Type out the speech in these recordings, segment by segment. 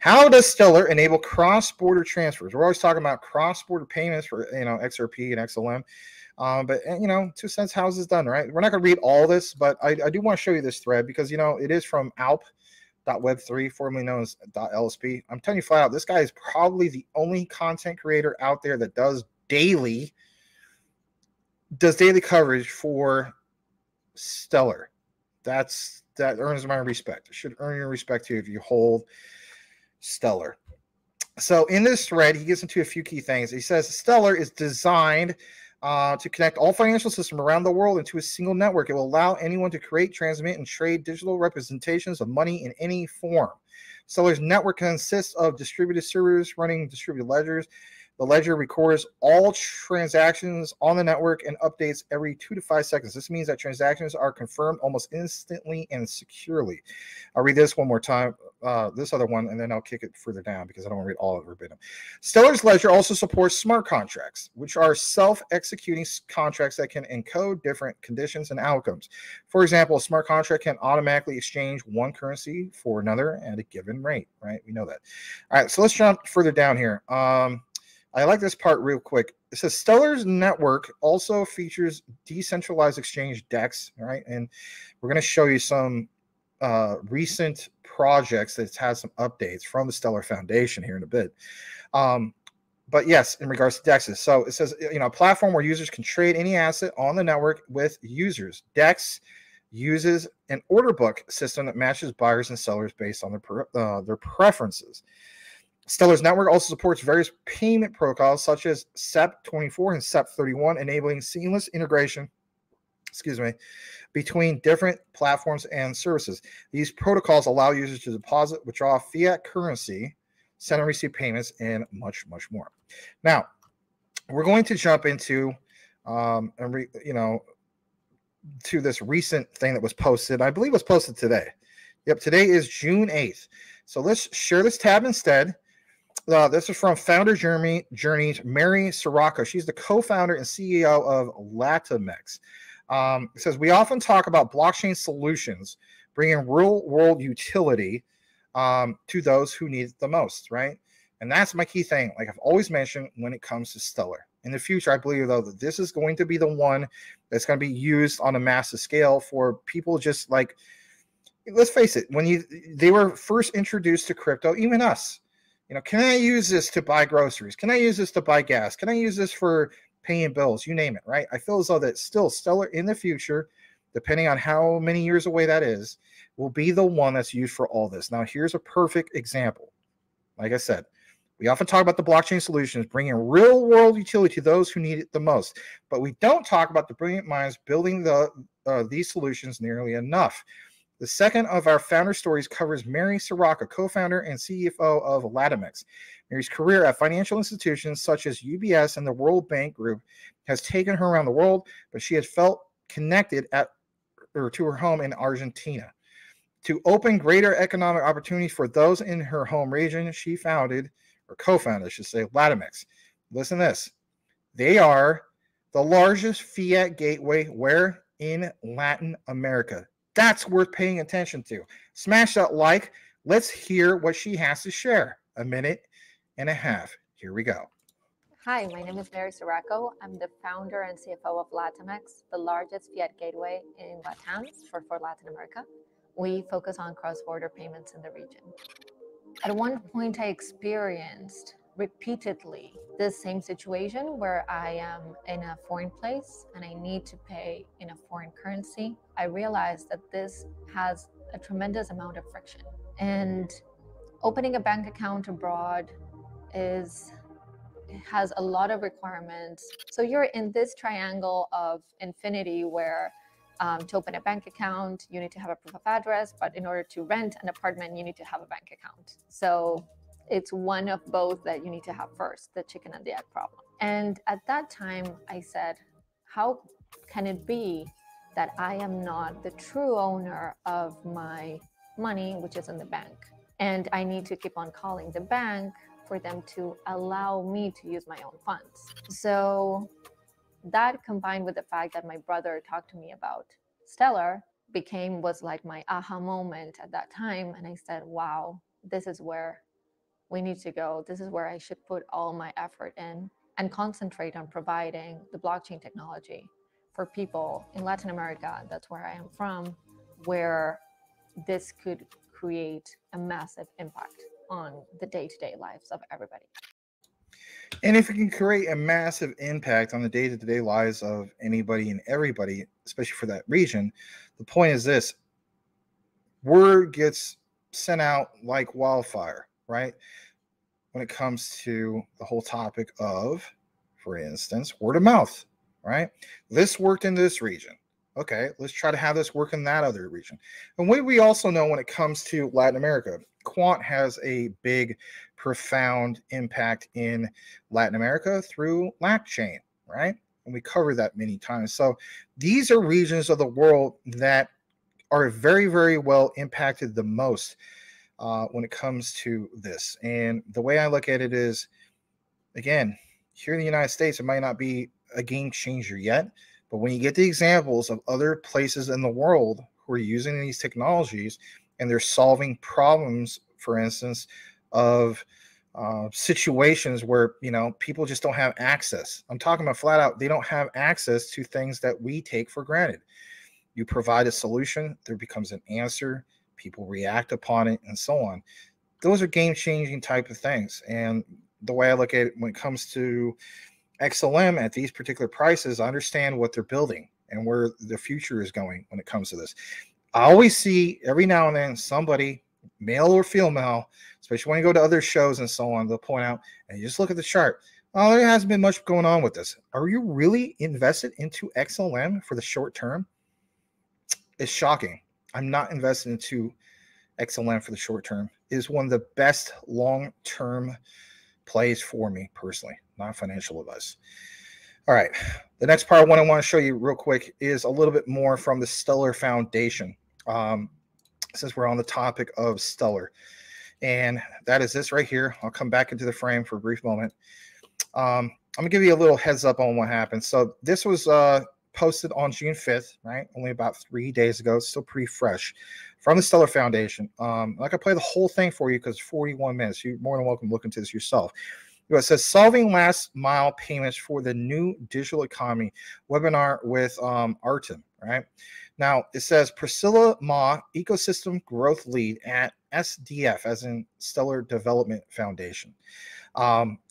How does Stellar enable cross-border transfers? We're always talking about cross-border payments for XRP and XLM. But 2 cents, how is this done, right? We're not going to read all this, but I do want to show you this thread because it is from alp.web3, formerly known as .lsp. I'm telling you flat out, this guy is probably the only content creator out there that does daily coverage for Stellar. That earns my respect. It should earn your respect too if you hold Stellar. So in this thread, he gets into a few key things. He says Stellar is designed to connect all financial systems around the world into a single network. It will allow anyone to create, transmit, and trade digital representations of money in any form. Stellar's network consists of distributed servers running distributed ledgers. The ledger records all transactions on the network and updates every 2 to 5 seconds. This means that transactions are confirmed almost instantly and securely. I'll read this one more time, this other one, and then I'll kick it further down because I don't want to read all of it verbatim. Stellar's ledger also supports smart contracts, which are self-executing contracts that can encode different conditions and outcomes. For example, a smart contract can automatically exchange one currency for another at a given rate, right? We know that. All right, so let's jump further down here. I like this part real quick. It says Stellar's network also features decentralized exchange DEX, right? And we're going to show you some recent projects that has some updates from the Stellar Foundation here in a bit. But yes, in regards to DEXs. So it says, a platform where users can trade any asset on the network with users. DEX uses an order book system that matches buyers and sellers based on their preferences. Stellar's network also supports various payment protocols such as SEP24 and SEP31, enabling seamless integration, between different platforms and services. These protocols allow users to deposit, withdraw fiat currency, send and receive payments, and much, much more. Now, we're going to jump into, to this recent thing that was posted. I believe it was posted today. Yep, today is June 8th. So let's share this tab instead. This is from Founder Journey's Mary Sirocco. She's the co-founder and CEO of Latamex. It says, we often talk about blockchain solutions bringing real-world utility to those who need it the most, right? And that's my key thing, like I've always mentioned when it comes to Stellar. In the future, I believe, though, that this is going to be the one that's going to be used on a massive scale for people just like, let's face it, when they were first introduced to crypto, even us, can I use this to buy groceries? Can I use this to buy gas? Can I use this for paying bills? You name it, right? I feel as though that still Stellar in the future, depending on how many years away that is, will be the one that's used for all this. Now, here's a perfect example. Like I said, we often talk about the blockchain solutions bringing real-world utility to those who need it the most, but we don't talk about the brilliant minds building these solutions nearly enough. The second of our founder stories covers Mary Sirocco, co-founder and CEO of Latamex. Mary's career at financial institutions such as UBS and the World Bank Group has taken her around the world, but she has felt connected to her home in Argentina. To open greater economic opportunities for those in her home region, she co-founded, Latamex. Listen to this. They are the largest fiat gateway where in Latin America. That's worth paying attention to. Smash that like. Let's hear what she has to share. A minute and a half. Here we go. Hi, my name is Mary Sirocco. I'm the founder and CFO of Latamex, the largest fiat gateway in Latam for Latin America. We focus on cross-border payments in the region. At one point, I experienced repeatedly this same situation where I am in a foreign place and I need to pay in a foreign currency. I realized that this has a tremendous amount of friction. And opening a bank account abroad has a lot of requirements. So you're in this triangle of infinity where to open a bank account, you need to have a proof of address, but in order to rent an apartment, you need to have a bank account. So it's one of both that you need to have first, the chicken and the egg problem. And at that time, I said, how can it be that I am not the true owner of my money, which is in the bank? And I need to keep on calling the bank for them to allow me to use my own funds. So that combined with the fact that my brother talked to me about Stellar was like my aha moment at that time. And I said, wow, this is where we need to go. This is where I should put all my effort in and concentrate on providing the blockchain technology for people in Latin America, that's where I am from, where this could create a massive impact on the day-to-day lives of everybody. And if it can create a massive impact on the day-to-day lives of anybody and everybody, especially for that region, the point is this: word gets sent out like wildfire, right? When it comes to the whole topic of, for instance, word of mouth, right? This worked in this region. Okay, let's try to have this work in that other region. And what we also know when it comes to Latin America, Quant has a big, profound impact in Latin America through LACchain, right? And we covered that many times. So these are regions of the world that are very, very well impacted the most when it comes to this. And the way I look at it is, again, here in the United States, it might not be a game changer yet, but when you get the examples of other places in the world who are using these technologies and they're solving problems, for instance, of situations where, you know, people just don't have access. I'm talking about flat out, they don't have access to things that we take for granted. You provide a solution, there becomes an answer, people react upon it, and so on. Those are game-changing type of things. And the way I look at it when it comes to XLM at these particular prices, I understand what they're building and where the future is going when it comes to this. I always see every now and then somebody, male or female, especially when you go to other shows and so on, they'll point out, and you just look at the chart, oh, there hasn't been much going on with this. Are you really invested into XLM for the short term? It's shocking. I'm not invested into XLM for the short term. It is one of the best long-term plays for me personally, not financial advice. All right. The next part one I want to show you real quick is a little bit more from the Stellar Foundation. Since we're on the topic of Stellar, and that is this right here. I'll come back into the frame for a brief moment. I'm gonna give you a little heads up on what happened. So this was posted on June 5th, right? Only about 3 days ago. It's still pretty fresh from the Stellar Foundation. I can play the whole thing for you because it's 41 minutes. You're more than welcome to look into this yourself. It says solving last mile payments for the new digital economy webinar with Airtm, right? Now it says Priscilla Ma, ecosystem growth lead at SDF, as in Stellar Development Foundation.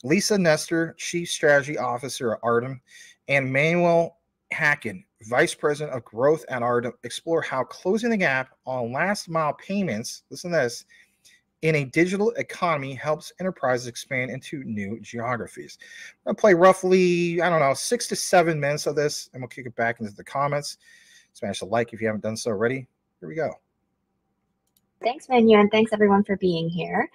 Lisa Nestor, chief strategy officer at Airtm, and Manuel Hacken, vice president of growth at Airtm, explore how closing the gap on last mile payments, listen to this, in a digital economy helps enterprises expand into new geographies. I'm going to play roughly, I don't know, 6 to 7 minutes of this, and we'll kick it back into the comments. Smash the like if you haven't done so already. Here we go. Thanks, Manu, and thanks everyone for being here.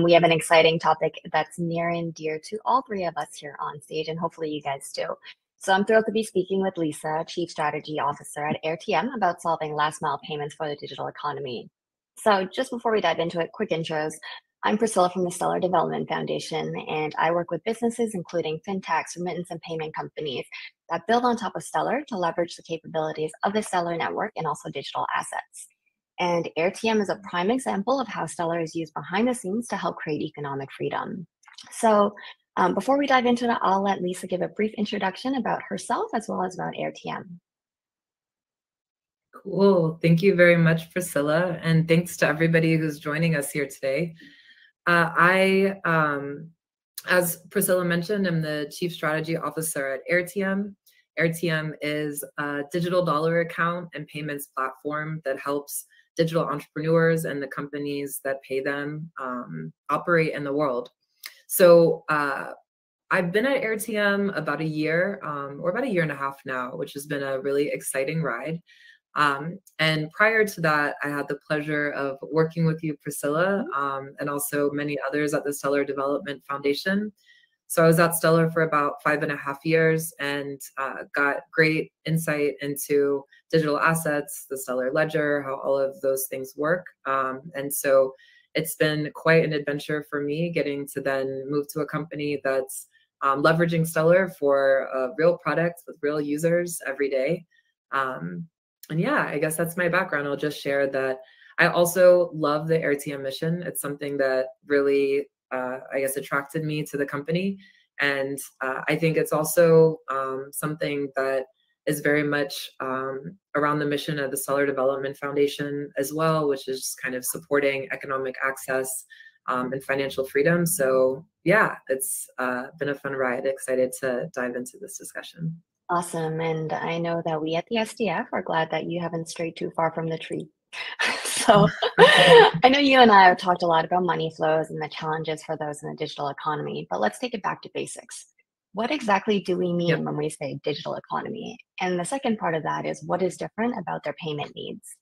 We have an exciting topic that's near and dear to all three of us here on stage, and hopefully you guys too. So I'm thrilled to be speaking with Lisa, Chief Strategy Officer at Airtm, about solving last mile payments for the digital economy. So just before we dive into it, quick intros. I'm Priscilla from the Stellar Development Foundation, and I work with businesses including fintechs, remittance, and payment companies that build on top of Stellar to leverage the capabilities of the Stellar network and also digital assets. And Airtm is a prime example of how Stellar is used behind the scenes to help create economic freedom. So before we dive into it, I'll let Lisa give a brief introduction about herself as well as about Airtm. Cool. Thank you very much, Priscilla. And thanks to everybody who's joining us here today. As Priscilla mentioned, I'm the Chief Strategy Officer at Airtm. Airtm is a digital dollar account and payments platform that helps digital entrepreneurs and the companies that pay them operate in the world. So I've been at Airtm about a year, or about a year and a half now, which has been a really exciting ride. And prior to that, I had the pleasure of working with you, Priscilla, and also many others at the Stellar Development Foundation. So I was at Stellar for about 5.5 years and got great insight into digital assets, the Stellar Ledger, how all of those things work. And so it's been quite an adventure for me getting to then move to a company that's leveraging Stellar for a real product with real users every day. And yeah, I guess that's my background. I'll just share that I also love the Airtm mission. It's something that really I guess, attracted me to the company. And I think it's also something that is very much around the mission of the Seller Development Foundation as well, which is kind of supporting economic access and financial freedom. So yeah, it's been a fun ride. Excited to dive into this discussion. Awesome. And I know that we at the SDF are glad that you haven't strayed too far from the tree. So I know you and I have talked a lot about money flows and the challenges for those in the digital economy, but let's take it back to basics. What exactly do we mean when we say digital economy? And the second part of that is, what is different about their payment needs?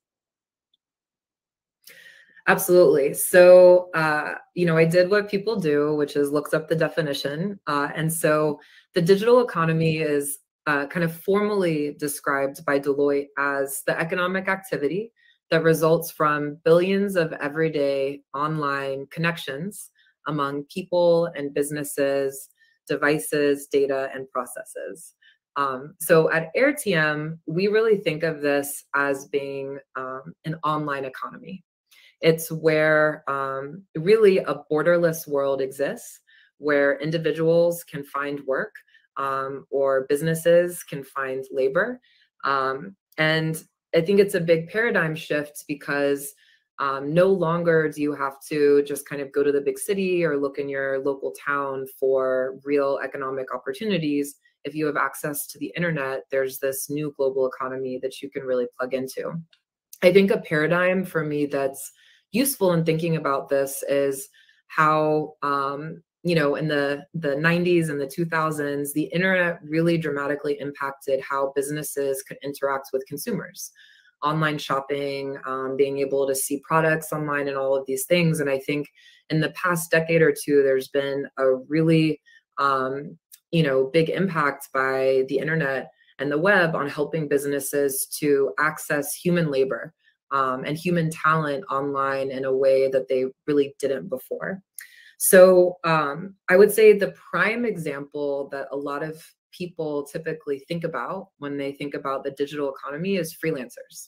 Absolutely. So, you know, I did what people do, which is looked up the definition. And so the digital economy is kind of formally described by Deloitte as the economic activity that results from billions of everyday online connections among people and businesses, devices, data, and processes. So at Airtm, we really think of this as being an online economy. It's where really a borderless world exists, where individuals can find work or businesses can find labor. And I think it's a big paradigm shift because no longer do you have to just kind of go to the big city or look in your local town for real economic opportunities. If you have access to the internet, there's this new global economy that you can really plug into. I think a paradigm for me that's useful in thinking about this is how, you know, in the 90s and the 2000s, the internet really dramatically impacted how businesses could interact with consumers. Online shopping, being able to see products online and all of these things. And I think in the past decade or two, there's been a really, you know, big impact by the internet and the web on helping businesses to access human labor and human talent online in a way that they really didn't before. So I would say the prime example that a lot of people typically think about when they think about the digital economy is freelancers.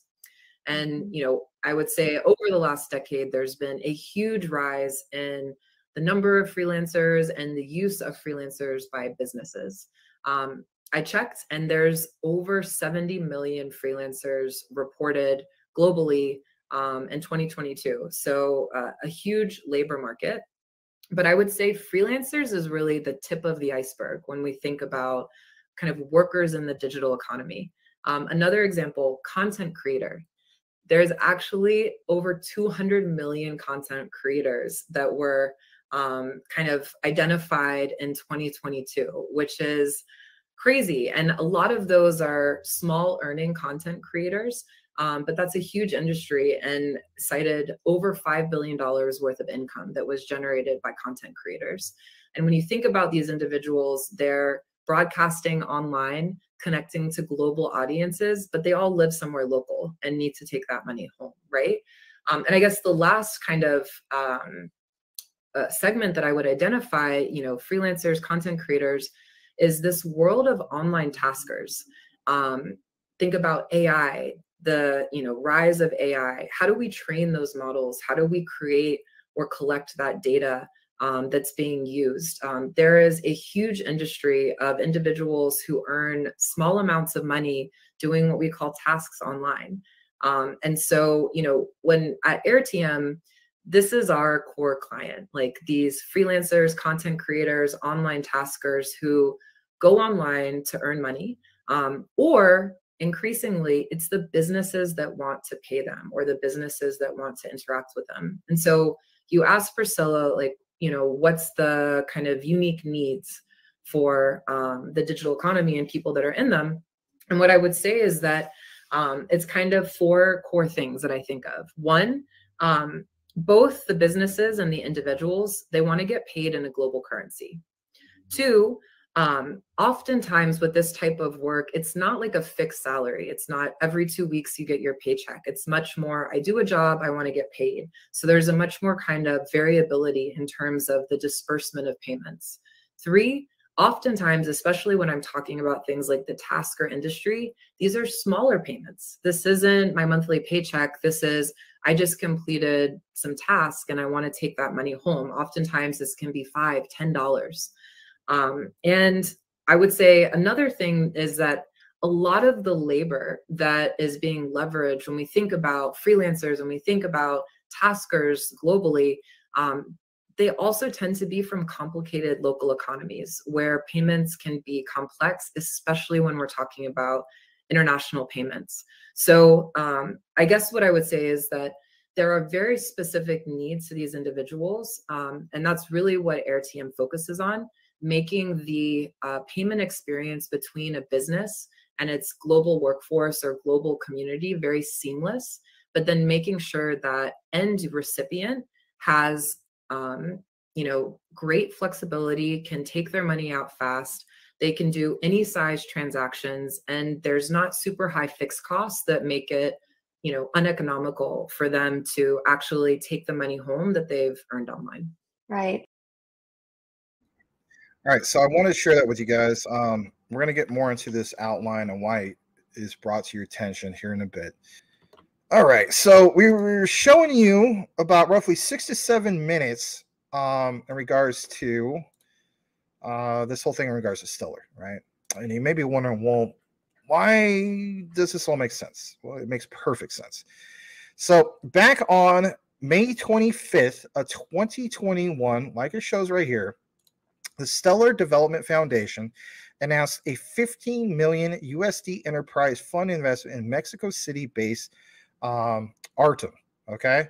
And, you know, I would say over the last decade, there's been a huge rise in the number of freelancers and the use of freelancers by businesses. I checked, and there's over 70 million freelancers reported globally in 2022. So a huge labor market. But I would say freelancers is really the tip of the iceberg when we think about kind of workers in the digital economy. Another example, content creator. There's actually over 200 million content creators that were kind of identified in 2022, which is crazy. And a lot of those are small earning content creators. But that's a huge industry and cited over $5 billion worth of income that was generated by content creators. And when you think about these individuals, they're broadcasting online, connecting to global audiences, but they all live somewhere local and need to take that money home, right? And I guess the last kind of segment that I would identify, you know, freelancers, content creators, is this world of online taskers. Think about AI, the rise of AI. How do we train those models? How do we create or collect that data that's being used? There is a huge industry of individuals who earn small amounts of money doing what we call tasks online. And so, when at Airtm, this is our core client, like these freelancers, content creators, online taskers who go online to earn money, or increasingly, it's the businesses that want to pay them or the businesses that want to interact with them. And so you ask Priscilla, like, what's the kind of unique needs for the digital economy and people that are in them? And what I would say is that it's kind of 4 core things that I think of. One, both the businesses and the individuals, they want to get paid in a global currency. 2, oftentimes with this type of work, it's not like a fixed salary. It's not every 2 weeks you get your paycheck. It's much more, I do a job, I want to get paid. So there's a much more kind of variability in terms of the disbursement of payments. 3, oftentimes, especially when I'm talking about things like the tasker industry, these are smaller payments. This isn't my monthly paycheck. This is I just completed some task and I want to take that money home. Oftentimes this can be $5, $10. And I would say another thing is that a lot of the labor that is being leveraged when we think about freelancers, when we think about taskers globally, they also tend to be from complicated local economies where payments can be complex, especially when we're talking about international payments. So I guess what I would say is that there are very specific needs to these individuals. And that's really what Airtm focuses on, making the payment experience between a business and its global workforce or global community very seamless, but then making sure that end recipient has great flexibility, can take their money out fast. They can do any size transactions, and there's not super high fixed costs that make it, uneconomical for them to actually take the money home that they've earned online. Right. All right, so I want to share that with you guys. We're going to get more into this outline and why it is brought to your attention here in a bit. All right, so we were showing you about roughly 6 to 7 minutes in regards to this whole thing in regards to Stellar, right? And you may be wondering, well, why does this all make sense? Well, it makes perfect sense. So back on May 25th of 2021, like it shows right here, the Stellar Development Foundation announced a 15 million USD enterprise fund investment in Mexico City-based Airtm, okay?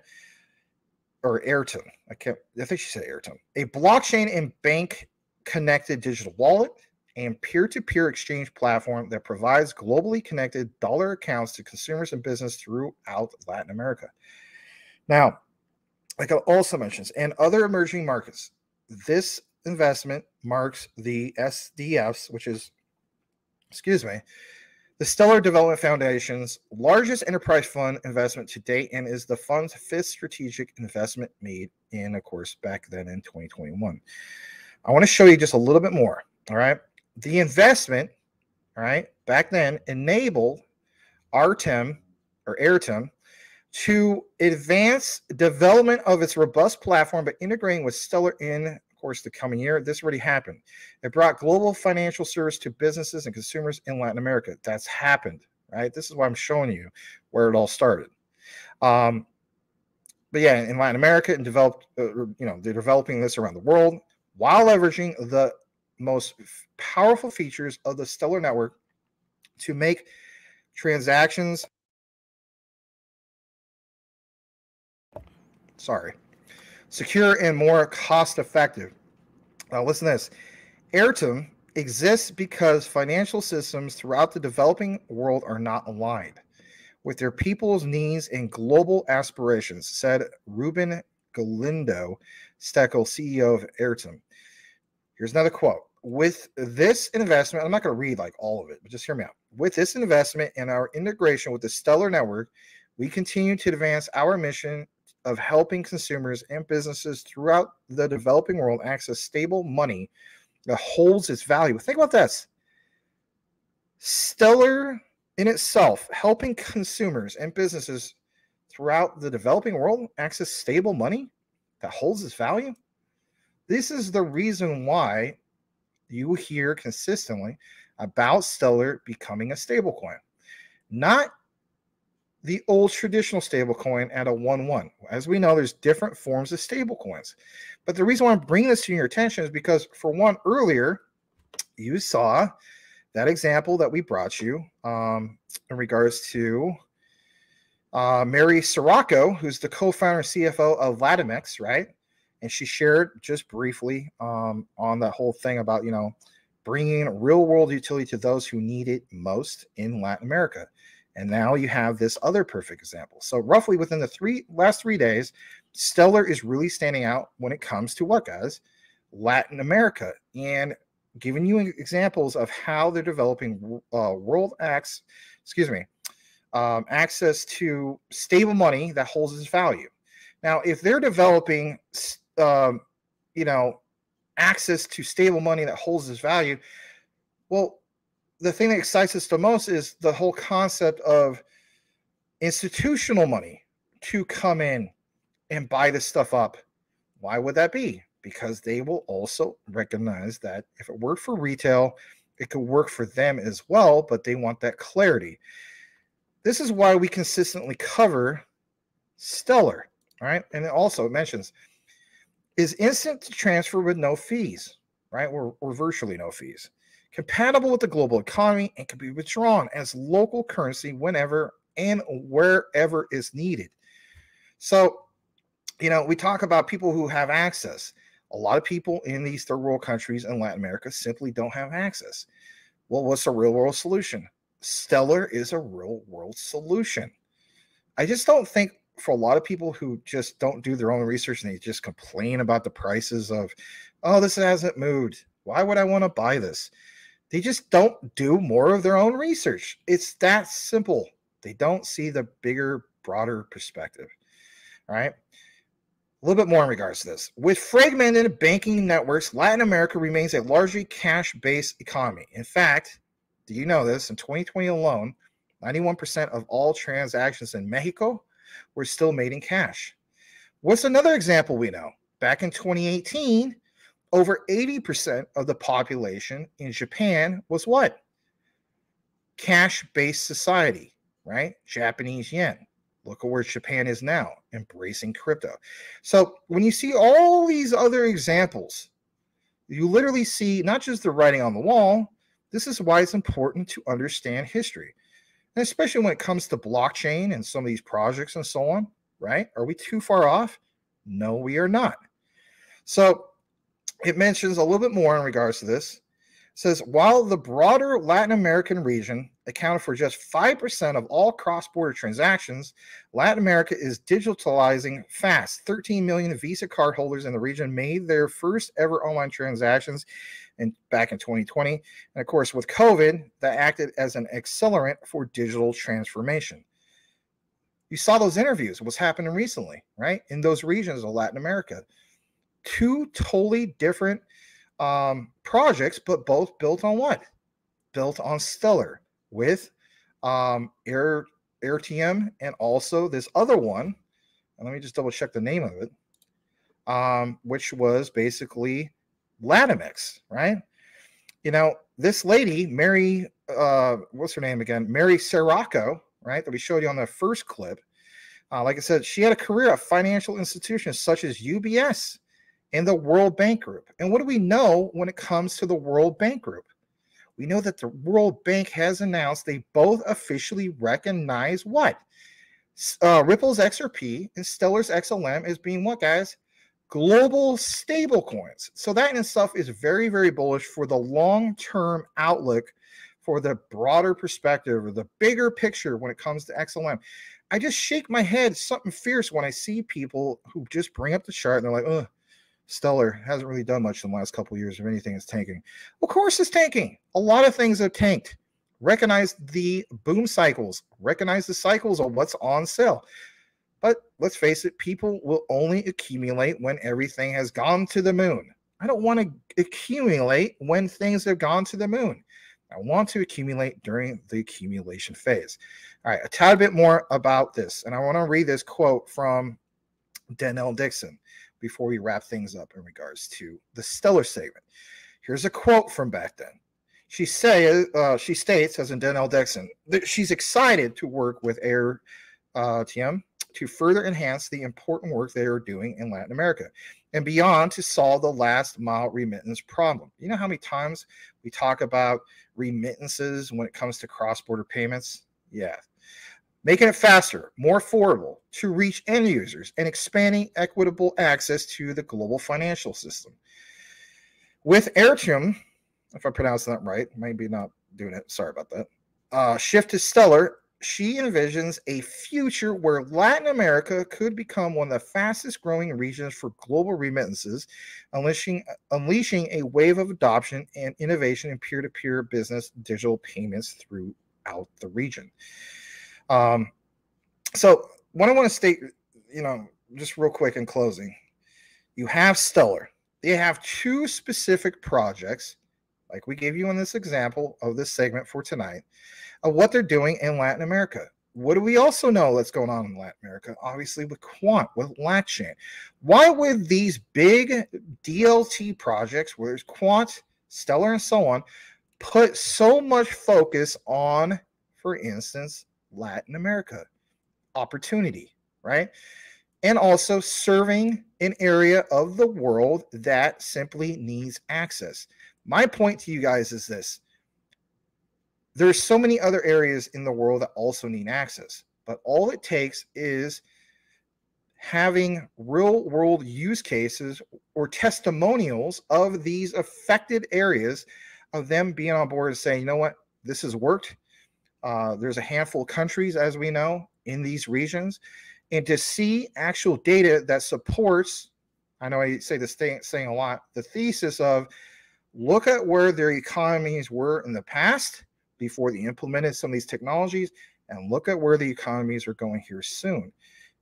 Or Airtm. I think she said Airtm. A blockchain and bank-connected digital wallet and peer-to-peer exchange platform that provides globally connected dollar accounts to consumers and business throughout Latin America. Now, like I also mentioned, and other emerging markets, this investment marks the SDF's, which is, the Stellar Development Foundation's largest enterprise fund investment to date, and is the fund's 5th strategic investment made in, of course, back then in 2021. I want to show you just a little bit more, all right? The investment, all right, back then enabled Airtm to advance development of its robust platform by integrating with Stellar in, of course, the coming year. This already happened. It brought global financial service to businesses and consumers in Latin America. That's happened, right? This is why I'm showing you where it all started. But yeah, in Latin America, and developed, they're developing this around the world while leveraging the most powerful features of the Stellar network to make transactions secure and more cost-effective. Now listen to this. Airtm exists because financial systems throughout the developing world are not aligned with their people's needs and global aspirations, said Ruben Galindo Steckel, CEO of Airtm. Here's another quote. With this investment, I'm not going to read like all of it, but just hear me out. With this investment and our integration with the Stellar network, we continue to advance our mission of helping consumers and businesses throughout the developing world access stable money that holds its value. Think about this. Stellar in itself, helping consumers and businesses throughout the developing world access stable money that holds its value. This is the reason why you hear consistently about Stellar becoming a stablecoin, not the old traditional stablecoin at a 1-1. As we know, there's different forms of stablecoins. But the reason why I'm bringing this to your attention is because, for one, earlier you saw that example that we brought you in regards to Mary Sirocco, who's the co-founder and CFO of Latamex, right? And she shared just briefly on that whole thing about, bringing real-world utility to those who need it most in Latin America. And now you have this other perfect example. So roughly within the last 3 days, Stellar is really standing out when it comes to what, guys? Latin America, and giving you examples of how they're developing access to stable money that holds its value. Now, if they're developing, access to stable money that holds its value, well, the thing that excites us the most is the whole concept of institutional money to come in and buy this stuff up. Why would that be? Because they will also recognize that if it worked for retail, it could work for them as well, but they want that clarity. This is why we consistently cover Stellar, right? And it mentions is instant to transfer with no fees, right? Or virtually no fees. Compatible with the global economy and can be withdrawn as local currency whenever and wherever is needed. So, we talk about people who have access. A lot of people in these third world countries in Latin America simply don't have access. Well, what's a real world solution? Stellar is a real world solution. I just don't think for a lot of people who just don't do their own research and they just complain about the prices of, oh, this hasn't moved. Why would I want to buy this? They just don't do more of their own research. It's that simple. They don't see the bigger, broader perspective. All right. A little bit more in regards to this. With fragmented banking networks, Latin America remains a largely cash-based economy. In fact, do you know this? In 2020 alone, 91% of all transactions in Mexico were still made in cash. What's another example we know? Back in 2018, over 80% of the population in Japan was what? Cash-based society, right? Japanese yen. Look at where Japan is now, embracing crypto. So when you see all these other examples, you literally see not just the writing on the wall. This is why it's important to understand history. And especially when it comes to blockchain and some of these projects and so on, right? Are we too far off? No, we are not. So it mentions a little bit more in regards to this. It says, while the broader Latin American region accounted for just 5% of all cross-border transactions, Latin America is digitalizing fast. 13 million Visa card holders in the region made their first ever online transactions back in 2020. And of course, with COVID, that acted as an accelerant for digital transformation. You saw those interviews, what's happening recently, right? In those regions of Latin America. Two totally different projects, but both built on what? Built on Stellar with Airtm and also this other one. And let me just double check the name of it, which was basically Latamex, right? This lady, Mary, what's her name again? Mary Sirocco, right? That we showed you on the first clip. Like I said, she had a career at financial institutions such as UBS and the World Bank Group. And what do we know when it comes to the World Bank Group? We know that the World Bank has announced they both officially recognize what? Ripple's XRP and Stellar's XLM as being what, guys? Global stable coins. So that in itself is very, very bullish for the long-term outlook for the broader perspective or the bigger picture when it comes to XLM. I just shake my head something fierce when I see people who just bring up the chart and they're like, ugh, Stellar hasn't really done much in the last couple of years. If anything, is tanking. Of course it's tanking. A lot of things have tanked. Recognize the boom cycles. Recognize the cycles of what's on sale. But let's face it, people will only accumulate when everything has gone to the moon. I don't want to accumulate when things have gone to the moon. I want to accumulate during the accumulation phase. All right, a tad bit more about this. And I want to read this quote from Denell Dixon before we wrap things up in regards to the Stellar segment. Here's a quote from back then. She states, as in Denell Dixon, that she's excited to work with Airtm to further enhance the important work they are doing in Latin America and beyond to solve the last mile remittance problem. You know how many times we talk about remittances when it comes to cross-border payments? Yeah. Making it faster, more affordable to reach end users and expanding equitable access to the global financial system. With Airtm, if I pronounced that right, maybe not doing it, sorry about that, shift to Stellar, she envisions a future where Latin America could become one of the fastest growing regions for global remittances, unleashing a wave of adoption and innovation in peer-to-peer business digital payments throughout the region. So what I want to state, just real quick in closing, you have Stellar. They have two specific projects, like we gave you in this example of this segment for tonight, of what they're doing in Latin America. what do we also know that's going on in Latin America? Obviously with Quant, with Latchain. Why would these big DLT projects, where there's Quant, Stellar, and so on, put so much focus on, for instance, Latin America? Opportunity, right? And also serving an area of the world that simply needs access. My point to you guys is this. There's so many other areas in the world that also need access, but all it takes is having real world use cases or testimonials of these affected areas, of them being on board and saying, you know what, this has worked. There's a handful of countries, as we know, in these regions, and to see actual data that supports, I know I say this saying a lot, the thesis of look at where their economies were in the past before they implemented some of these technologies, and look at where the economies are going here soon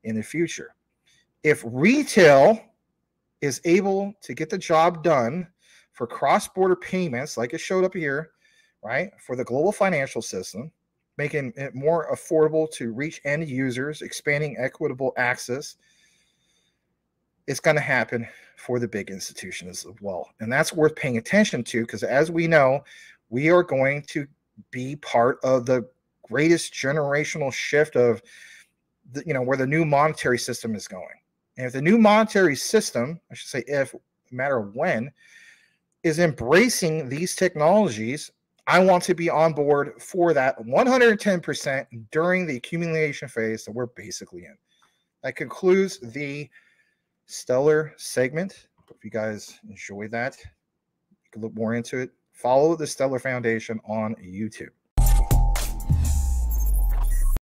in the future. If retail is able to get the job done for cross-border payments, like it showed up here, right, for the global financial system, making it more affordable to reach end users, expanding equitable access, it's going to happen for the big institutions as well. And that's worth paying attention to, because as we know, we are going to be part of the greatest generational shift of the, where the new monetary system is going. And if the new monetary system, I should say if, no matter when, is embracing these technologies, I want to be on board for that 110% during the accumulation phase that we're basically in. That concludes the Stellar segment. If you guys enjoy that, you can look more into it. Follow the Stellar Foundation on YouTube.